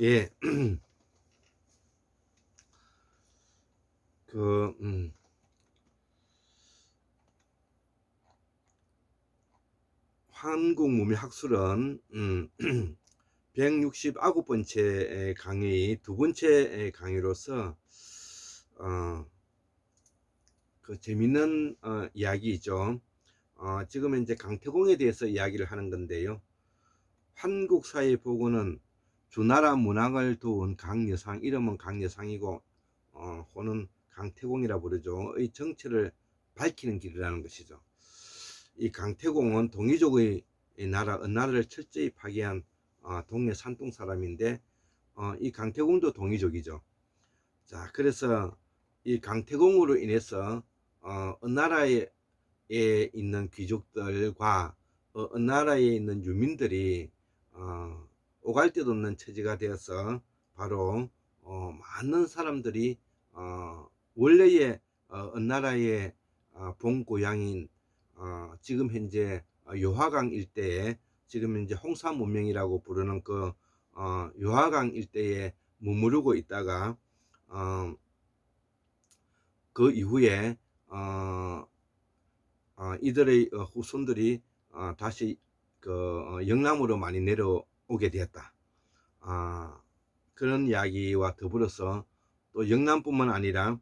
예, 그, 한국무명학술은 169번째 강의 두 번째 강의로서 어, 그 재밌는 이야기죠. 지금은 이제 강태공에 대해서 이야기를 하는 건데요. 한국사회보고는 주나라 문학을 도운 강여상, 이름은 강여상이고 호는 강태공이라 부르죠. 의 정체를 밝히는 길이라는 것이죠. 이 강태공은 동이족의 나라 은나라를 철저히 파괴한 동네 산동 사람인데 이 강태공도 동이족이죠. 자, 그래서 이 강태공으로 인해서 은나라에 있는 귀족들과 은나라에 있는 유민들이 오갈 데도 없는 처지가 되어서 바로 많은 사람들이 원래의 은나라의 본 고향인 지금 현재 요하강 일대에 지금 현재 홍사문명이라고 부르는 그 요하강 일대에 머무르고 있다가 어, 그 이후에 이들의 후손들이 다시 그 영남으로 많이 내려오게 되었다. 그런 이야기와 더불어서 또 영남뿐만 아니라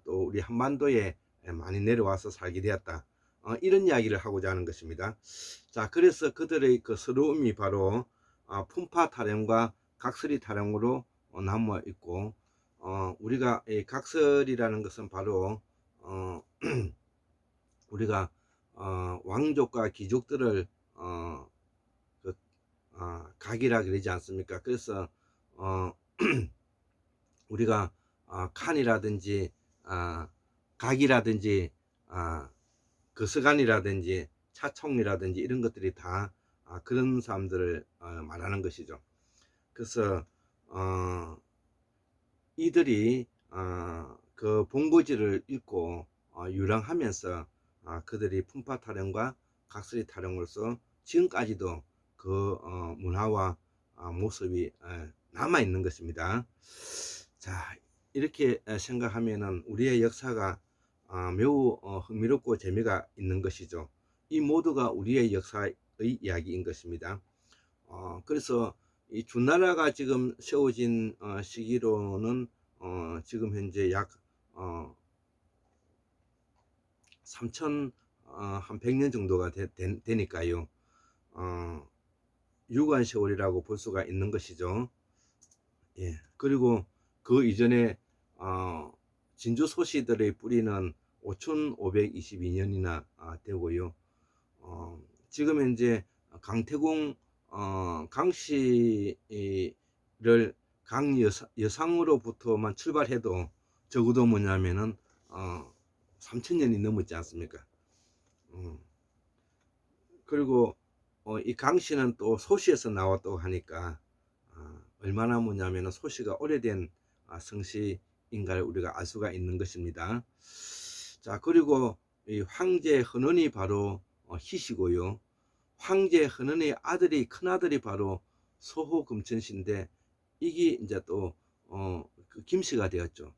또 우리 한반도에 많이 내려와서 살게 되었다. 이런 이야기를 하고자 하는 것입니다. 자, 그래서 그들의 그 서러움이 바로 품파 타령과 각설이 타령으로 남아 있고, 우리가 이 각설이라는 것은 바로 우리가 왕족과 귀족들을 그, 각이라 그러지 않습니까? 그래서 어, 우리가 칸이라든지 각이라든지 거스간이라든지 차총이라든지 이런 것들이 다 그런 사람들을 말하는 것이죠. 그래서 이들이 그 본고지를 읽고 유랑하면서 그들이 풍파 타령과 각설이 타령으로서 지금까지도 그 문화와 모습이 남아 있는 것입니다. 자, 이렇게 생각하면은 우리의 역사가 매우 흥미롭고 재미가 있는 것이죠. 이 모두가 우리의 역사의 이야기인 것입니다. 그래서 이 주나라가 지금 세워진 시기로는 지금 현재 약 3천 한 100년 정도가 되니까요. 유관 세월이라고 볼 수가 있는 것이죠. 예. 그리고 그 이전에 진주 소시들의 뿌리는 5522년이나 되고요. 지금 현재 강태공 강씨를 강여상으로부터만 출발해도 적어도 뭐냐면은 3000년이 넘었지 않습니까? 음. 그리고 이 강씨는 또 소시에서 나왔다고 하니까 얼마나 뭐냐면은 소시가 오래된 성씨인가를 우리가 알 수가 있는 것입니다. 자, 그리고 이 황제 헌원이 바로 희시고요. 황제 헌원의 아들이 큰 아들이 바로 소호 금천씨인데 이게 이제 또 그 김씨가 되었죠.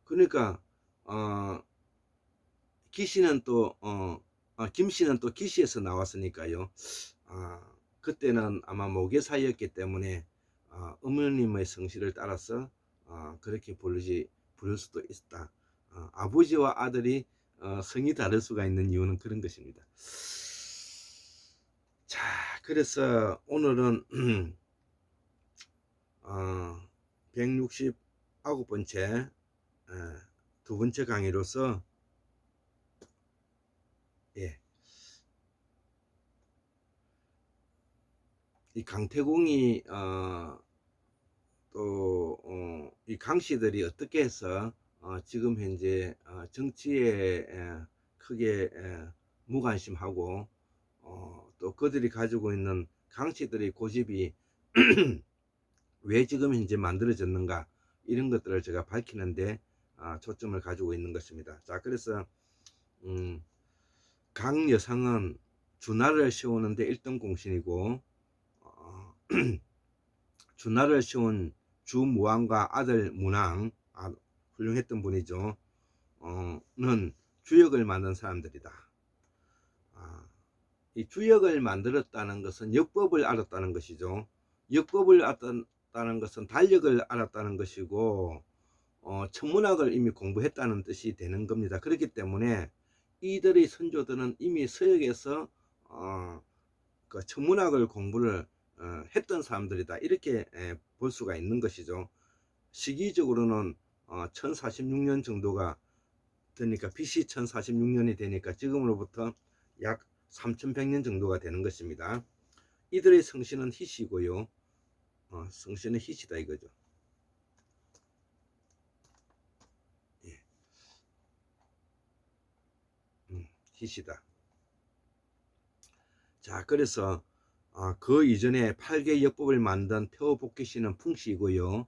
그러니까 기씨는 또 김씨는 또 기씨에서 나왔으니까요. 그때는 아마 모계 사이였기 때문에 어머님의 성씨를 따라서 그렇게 부를 수도 있다. 아버지와 아들이 성이 다를 수가 있는 이유는 그런 것입니다. 자, 그래서 오늘은 169번째 두 번째 강의로서 예, 이 강태공이 또 이 강씨들이 어떻게 해서 지금 현재 정치에 크게 무관심하고 또 그들이 가지고 있는 강씨들의 고집이 왜 지금 현재 만들어졌는가 이런 것들을 제가 밝히는데 초점을 가지고 있는 것입니다. 자, 그래서 강 여상은 주나라를 세우는데 1등 공신이고 주나라를 세운 주무왕과 아들 문왕, 훌륭했던 분이죠. 는 주역을 만든 사람들이다. 이 주역을 만들었다는 것은 역법을 알았다는 것이죠. 역법을 알았다는 것은 달력을 알았다는 것이고, 천문학을 이미 공부했다는 뜻이 되는 겁니다. 그렇기 때문에 이들의 선조들은 이미 서역에서 그 천문학을 공부를 했던 사람들이다. 이렇게 볼 수가 있는 것이죠. 시기적으로는 1046년 정도가 되니까, BC 1046년이 되니까 지금으로부터 약 3100년 정도가 되는 것입니다. 이들의 성씨는 희씨고요. 성씨는 희씨다 이거죠. 예. 희씨다. 자, 그래서 그 이전에 8개 역법을 만든 태호복귀씨는 풍씨이고요.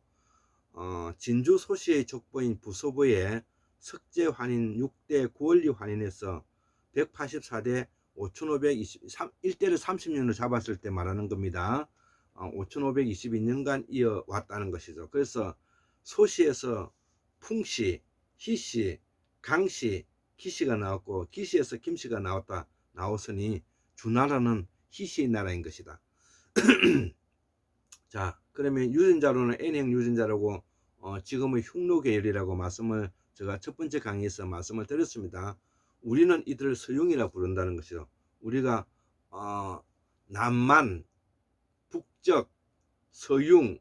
진주 소씨의 족보인 부소보의 석제환인 6대 구원리 환인에서 184대 5523 1대를 30년으로 잡았을 때 말하는 겁니다. 5522년간 이어왔다는 것이죠. 그래서 소씨에서 풍씨, 희씨, 강씨, 기씨가 나왔고, 기씨에서 김씨가 나왔으니 주나라는 희씨의 나라인 것이다. 자, 그러면 유전자로는 N형 유전자라고 지금의 흉노계열이라고 말씀을 제가 첫 번째 강의에서 말씀을 드렸습니다. 우리는 이들을 서융이라 부른다는 것이죠. 우리가 남만, 북적, 서융,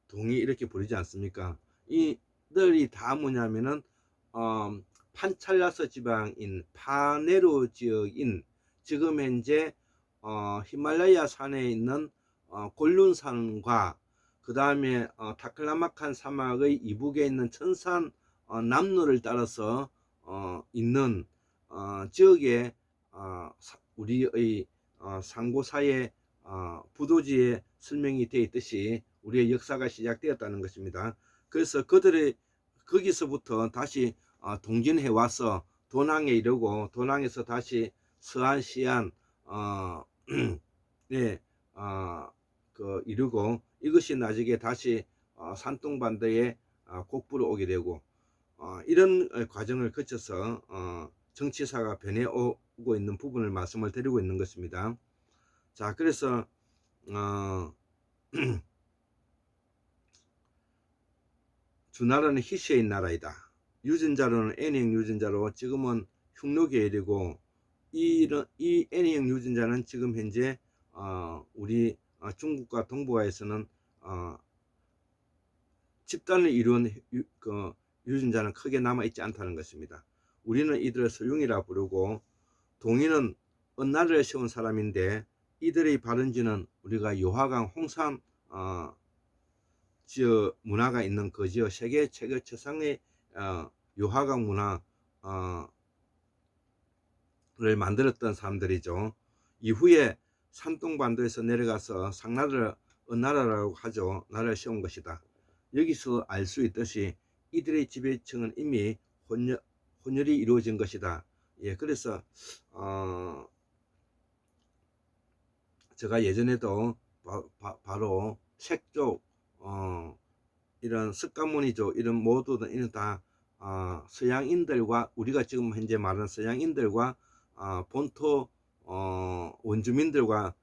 동이 이렇게 부르지 않습니까? 이들이 다 뭐냐면은 판찰라스 지방인 파네로 지역인, 지금 현재 히말라야 산에 있는 골륜산과 그 다음에 타클라마칸 사막의 이북에 있는 천산 남로를 따라서 있는 지역에 우리의 상고사의 부도지에 설명이 되어 있듯이 우리의 역사가 시작되었다는 것입니다. 그래서 그들의 거기서부터 다시 동진해 와서 도낭에 이르고, 도낭에서 다시 서안, 시안 네, 이루고, 이것이 나중에 다시 산둥반도에 곡부로 오게 되고, 이런 과정을 거쳐서 정치사가 변해오고 있는 부분을 말씀을 드리고 있는 것입니다. 자, 그래서 주나라는 희씨의 나라이다. 유전자로는 N형 유전자로 지금은 흉노계열이고, 이 N형 유전자는 지금 현재 우리 중국과 동북아에서는 집단을 이룬 유전자는 크게 남아있지 않다는 것입니다. 우리는 이들을 서융이라 부르고, 동인은 은나라를 세운 사람인데, 이들의 발원지는 우리가 요하강 홍산 지역 문화가 있는 그 지역, 세계 최고 최상의 요하강 문화를 만들었던 사람들이죠. 이후에 산둥반도에서 내려가서 상나라를 은나라라고 하죠. 나라를 세운 것이다. 여기서 알 수 있듯이 이들의 지배층은 이미 혼혈이 이루어진 것이다. 예, 그래서 제가 예전에도 바로 색족, 이런 석가모니족, 이런 모두는 이런 다 서양인들과, 우리가 지금 현재 말하는 서양인들과 본토 원주민들과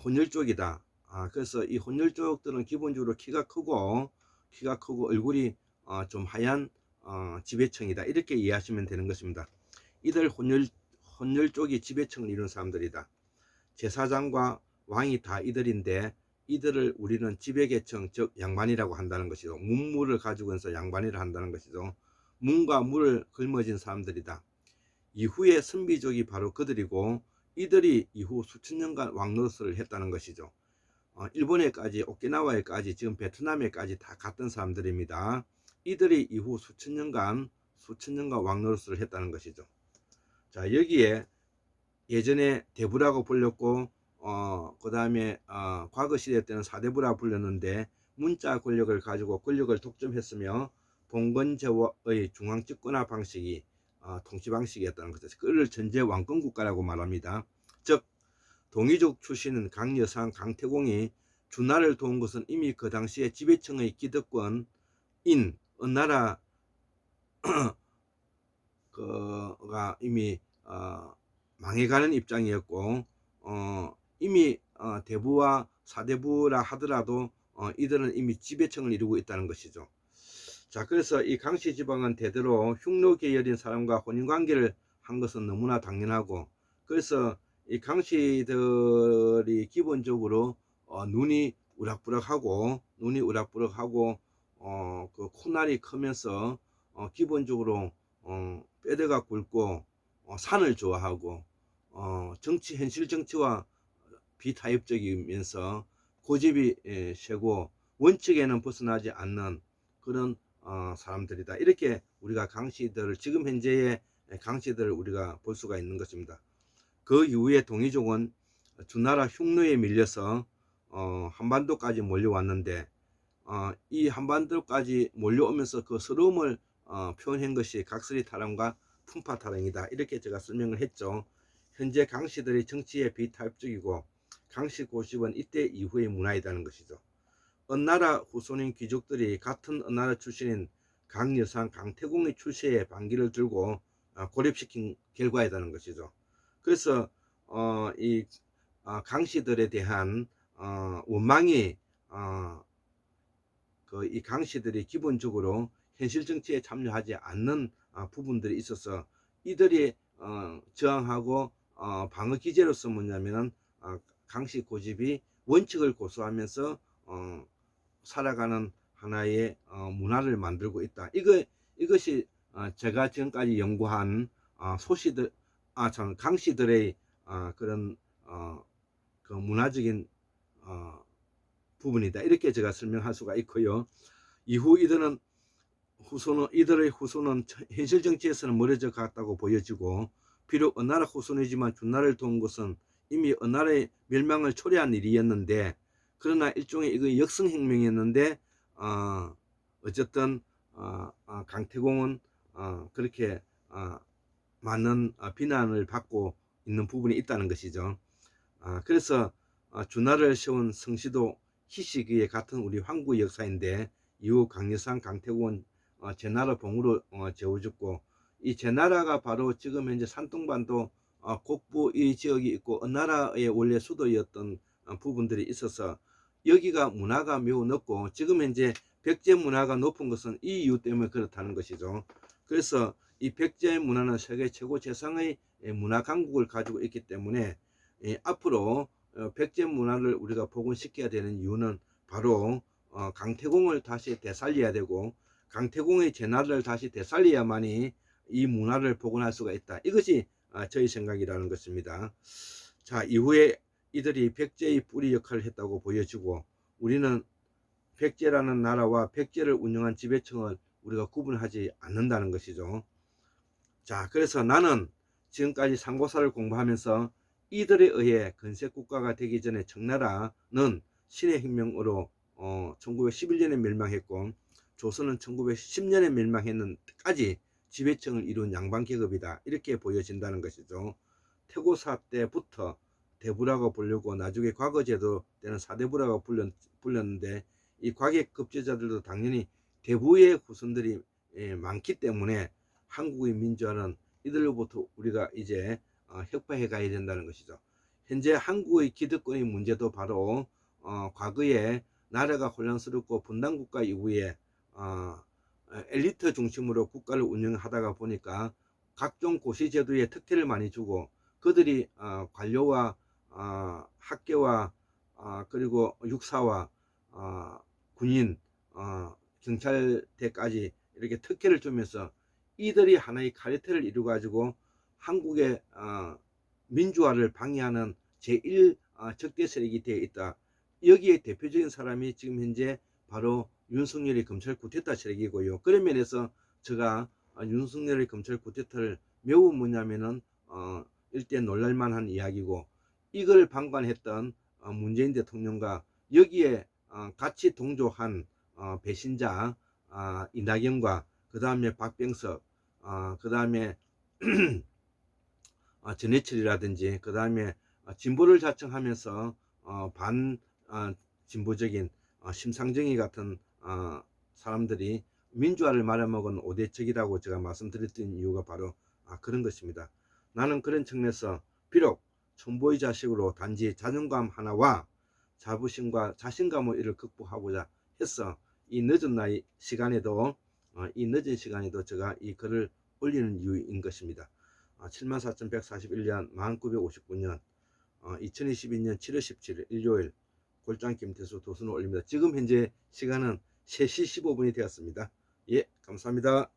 혼혈족이다. 그래서 이 혼혈족들은 기본적으로 키가 크고 얼굴이 좀 하얀 지배층이다. 이렇게 이해하시면 되는 것입니다. 이들 혼혈족이 지배층을 이룬 사람들이다. 제사장과 왕이 다 이들인데, 이들을 우리는 지배계층, 즉 양반이라고 한다는 것이죠. 문물을 가지고 있어 양반이라 한다는 것이죠. 문과 물을 걸머진 사람들이다. 이후에 선비족이 바로 그들이고, 이들이 이후 수천 년간 왕노릇을 했다는 것이죠. 일본에까지, 오키나와에까지, 지금 베트남에까지 다 갔던 사람들입니다. 이들이 이후 수천 년간 왕노릇을 했다는 것이죠. 자, 여기에 예전에 대부라고 불렸고, 그 다음에 과거 시대 때는 사대부라 불렸는데, 문자 권력을 가지고 권력을 독점했으며 봉건제의 중앙집권화 방식이 통치 방식이었다는 것이죠. 그를 전제 왕권국가라고 말합니다. 즉 동이족 출신은 강여상, 강태공이 준하를 도운 것은 이미 그 당시에 지배층의 기득권인 은나라 그가 이미 망해가는 입장이었고, 이미 대부와 사대부라 하더라도 이들은 이미 지배층을 이루고 있다는 것이죠. 자, 그래서 이 강씨 지방은 대대로 흉노 계열인 사람과 혼인관계를 한 것은 너무나 당연하고, 그래서 이 강씨들이 기본적으로 눈이 우락부락하고 그 코날이 크면서 기본적으로 뼈대가 굵고 산을 좋아하고 현실 정치와 비타협적이면서 고집이 세고 원칙에는 벗어나지 않는 그런 사람들이다. 이렇게 우리가 강씨들을, 지금 현재의 강씨들을 우리가 볼 수가 있는 것입니다. 그 이후에 동이족은 주나라 흉노에 밀려서 한반도까지 몰려왔는데, 이 한반도까지 몰려오면서 그 서러움을 표현한 것이 각설이 타령과 품파 타령이다. 이렇게 제가 설명을 했죠. 현재 강씨들의 정치에 비타협적이고 강씨 고집은 이때 이후의 문화이라는 것이죠. 은나라 후손인 귀족들이 같은 은나라 출신인 강여상, 강태공의 출세에 반기를 들고 고립시킨 결과이라는 것이죠. 그래서 이 강씨들에 대한 원망이 이 강씨들이 기본적으로 현실 정치에 참여하지 않는 부분들이 있어서 이들이 저항하고 방어 기제로서 뭐냐면은 강씨 고집이 원칙을 고수하면서 살아가는 하나의 문화를 만들고 있다. 이것이 제가 지금까지 연구한 소시들, 강씨들의 그런 그 문화적인 부분이다. 이렇게 제가 설명할 수가 있고요. 이후 이들의 후손은 현실 정치에서는 멀어져 갔다고 보여지고, 비록 은나라 후손이지만 준나라를 도운 것은 이미 은나라의 멸망을 초래한 일이었는데, 그러나 일종의 이거 역성혁명이었는데 어쨌든 강태공은 그렇게 많은 비난을 받고 있는 부분이 있다는 것이죠. 그래서 준하를 세운 성시도 희시기에 같은 우리 황구의 역사인데, 이후 강여상, 강태공은 제나라 봉으로 재워졌고, 이 제나라가 바로 지금 현재 산둥반도 곡부 이 지역이 있고 은나라의 원래 수도였던 부분들이 있어서 여기가 문화가 매우 높고, 지금 현재 백제 문화가 높은 것은 이 이유 때문에 그렇다는 것이죠. 그래서 이 백제 문화는 세계 최고 재상의 문화 강국을 가지고 있기 때문에 앞으로 백제 문화를 우리가 복원시켜야 되는 이유는 바로 강태공을 다시 되살려야 되고, 강태공의 제나라를 다시 되살려야만이 이 문화를 복원할 수가 있다. 이것이 저희 생각이라는 것입니다. 자, 이후에 이들이 백제의 뿌리 역할을 했다고 보여지고, 우리는 백제라는 나라와 백제를 운영한 지배층을 우리가 구분하지 않는다는 것이죠. 자, 그래서 나는 지금까지 상고사를 공부하면서 이들에 의해 건색국가가 되기 전에 청나라는 신의 혁명으로 1911년에 멸망했고, 조선은 1910년에 멸망했는데까지 지배층을 이룬 양반계급이다. 이렇게 보여진다는 것이죠. 태고사 때부터 대부라고 부르고 나중에 과거제도 때는 사대부라고 불렸는데, 이 과객급제자들도 당연히 대부의 후손들이 많기 때문에 한국의 민주화는 이들로부터 우리가 이제 혁파해 가야 된다는 것이죠. 현재 한국의 기득권의 문제도 바로 과거에 나라가 혼란스럽고 분단국가 이후에 엘리트 중심으로 국가를 운영하다가 보니까 각종 고시제도에 특혜를 많이 주고, 그들이 관료와 학계와 그리고 육사와 군인, 경찰대까지 이렇게 특혜를 주면서 이들이 하나의 카르텔을 이루어 가지고 한국의 민주화를 방해하는 제1 적대 세력이 되어 있다. 여기에 대표적인 사람이 지금 현재 바로 윤석열의 검찰 쿠데타 세력이고요. 그런 면에서 제가 윤석열의 검찰 쿠데타를 매우 뭐냐면은 일대 놀랄만한 이야기고, 이걸 방관했던 문재인 대통령과 여기에 같이 동조한 배신자 이낙연과 그 다음에 박병석, 그 다음에 전해철이라든지, 그 다음에 진보를 자청하면서 진보적인 심상정이 같은 사람들이 민주화를 말아먹은 오대책이라고 제가 말씀드렸던 이유가 바로 그런 것입니다. 나는 그런 측면에서 비록 천보의 자식으로 단지 자존감 하나와 자부심과 자신감을 이를 극복하고자 해서 이 늦은 시간에도 제가 이 글을 올리는 이유인 것입니다. 74,141년 1959년 2022년 7월 17일 일요일 골장 김태수 도순을 올립니다. 지금 현재 시간은 3시 15분이 되었습니다. 예, 감사합니다.